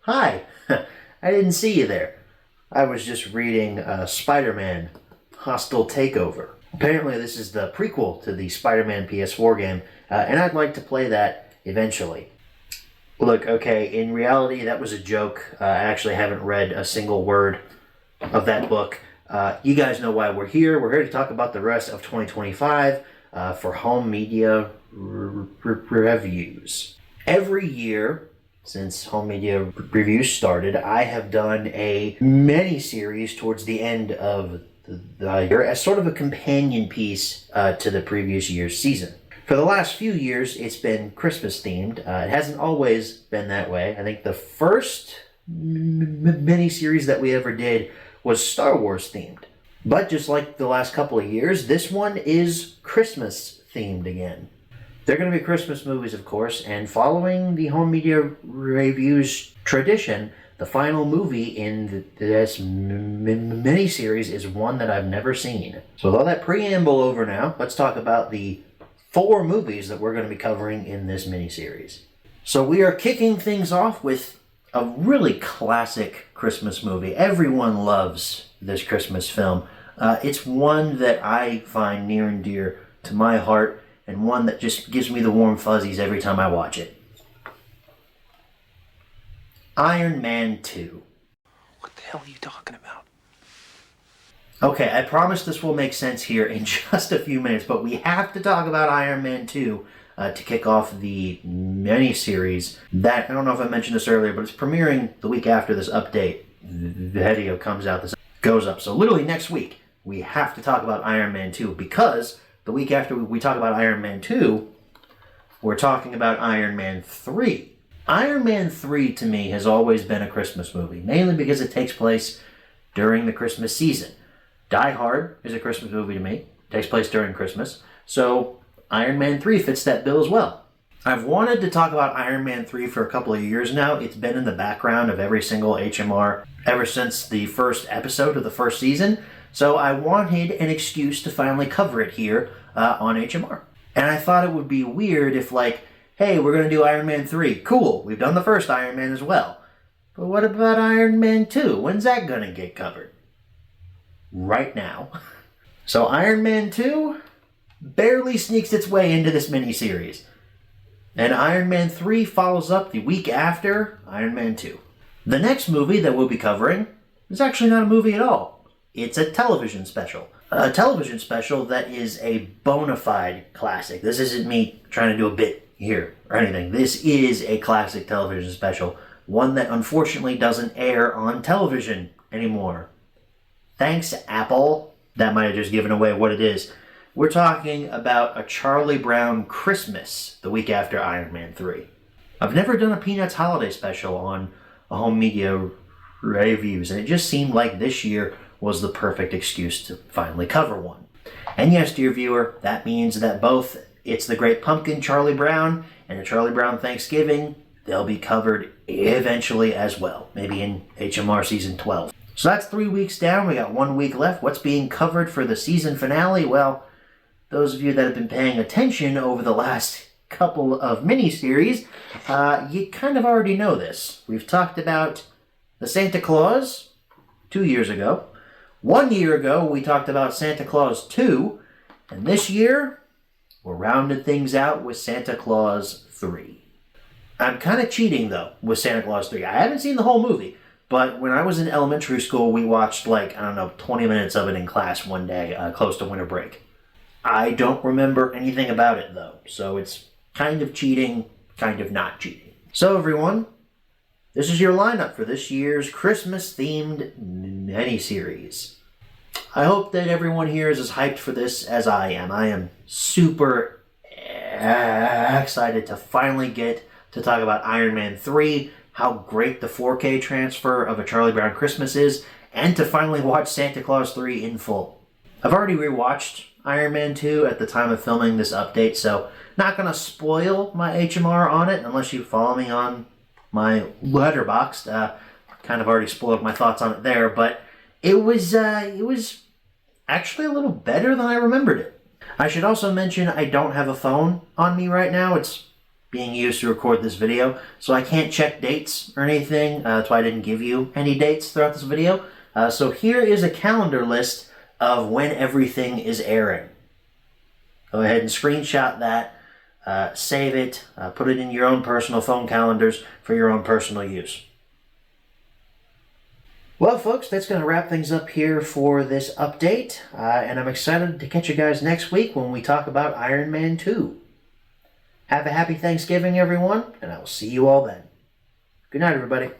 Hi. I didn't see you there. I was just reading Spider-Man Hostile Takeover. Apparently this is the prequel to the Spider-Man PS4 game, and I'd like to play that eventually. Look, okay, in reality that was a joke. I actually haven't read a single word of that book. You guys know why we're here. We're here to talk about the rest of 2025 for home media reviews. Every year, since home media reviews started, I have done a mini-series towards the end of the year as sort of a companion piece to the previous year's season. For the last few years, it's been Christmas themed. It hasn't always been that way. I think the first mini-series that we ever did was Star Wars themed. But just like the last couple of years, this one is Christmas themed again. They're going to be Christmas movies, of course, and following the home media reviews tradition, the final movie in this mini-series is one that I've never seen. So with all that preamble over now, let's talk about the 4 movies that we're going to be covering in this mini-series. So we are kicking things off with a really classic Christmas movie. Everyone loves this Christmas film. It's one that I find near and dear to my heart, and one that just gives me the warm fuzzies every time I watch it. Iron Man 2. What the hell are you talking about? Okay, I promise this will make sense here in just a few minutes, but we have to talk about Iron Man 2 to kick off the mini-series. That, I don't know if I mentioned this earlier, but it's premiering the week after this update. The video comes out, this goes up. So literally next week, we have to talk about Iron Man 2 because the week after we talk about Iron Man 2, we're talking about Iron Man 3. Iron Man 3 to me has always been a Christmas movie, mainly because it takes place during the Christmas season. Die Hard is a Christmas movie to me. It takes place during Christmas. So Iron Man 3 fits that bill as well. I've wanted to talk about Iron Man 3 for a couple of years now. It's been in the background of every single HMR ever since the first episode of the first season. So I wanted an excuse to finally cover it here on HMR. And I thought it would be weird if hey, we're going to do Iron Man 3. Cool, we've done the first Iron Man as well. But what about Iron Man 2? When's that going to get covered? Right now. So Iron Man 2 barely sneaks its way into this miniseries. And Iron Man 3 follows up the week after Iron Man 2. The next movie that we'll be covering is actually not a movie at all. It's a television special. A television special that is a bona fide classic. This isn't me trying to do a bit here or anything. This is a classic television special. One that unfortunately doesn't air on television anymore. Thanks, Apple. That might have just given away what it is. We're talking about A Charlie Brown Christmas the week after Iron Man 3. I've never done a Peanuts holiday special on a home media reviews, and it just seemed like this year was the perfect excuse to finally cover one. And yes, dear viewer, that means that both It's the Great Pumpkin Charlie Brown and the Charlie Brown Thanksgiving, they'll be covered eventually as well, maybe in HMR Season 12. So that's 3 weeks down, we got 1 week left. What's being covered for the season finale? Well, those of you that have been paying attention over the last couple of mini-series, you kind of already know this. We've talked about the Santa Claus 2 years ago. 1 year ago, we talked about Santa Claus 2, and this year, we're rounding things out with Santa Claus 3. I'm kind of cheating, though, with Santa Claus 3. I haven't seen the whole movie, but when I was in elementary school, we watched, 20 minutes of it in class one day, close to winter break. I don't remember anything about it, though, so it's kind of cheating, kind of not cheating. So, everyone, this is your lineup for this year's Christmas-themed mini-series. I hope that everyone here is as hyped for this as I am. I am super excited to finally get to talk about Iron Man 3, how great the 4K transfer of A Charlie Brown Christmas is, and to finally watch Santa Claus 3 in full. I've already rewatched Iron Man 2 at the time of filming this update, so not going to spoil my HMR on it unless you follow me on my Letterboxd. Kind of already spoiled my thoughts on it there, but it was actually a little better than I remembered it. I should also mention I don't have a phone on me right now. It's being used to record this video, so I can't check dates or anything. That's why I didn't give you any dates throughout this video. So here is a calendar list of when everything is airing. Go ahead and screenshot that, save it, put it in your own personal phone calendars for your own personal use. Well, folks, that's going to wrap things up here for this update, and I'm excited to catch you guys next week when we talk about Iron Man 2. Have a happy Thanksgiving, everyone, and I will see you all then. Good night, everybody.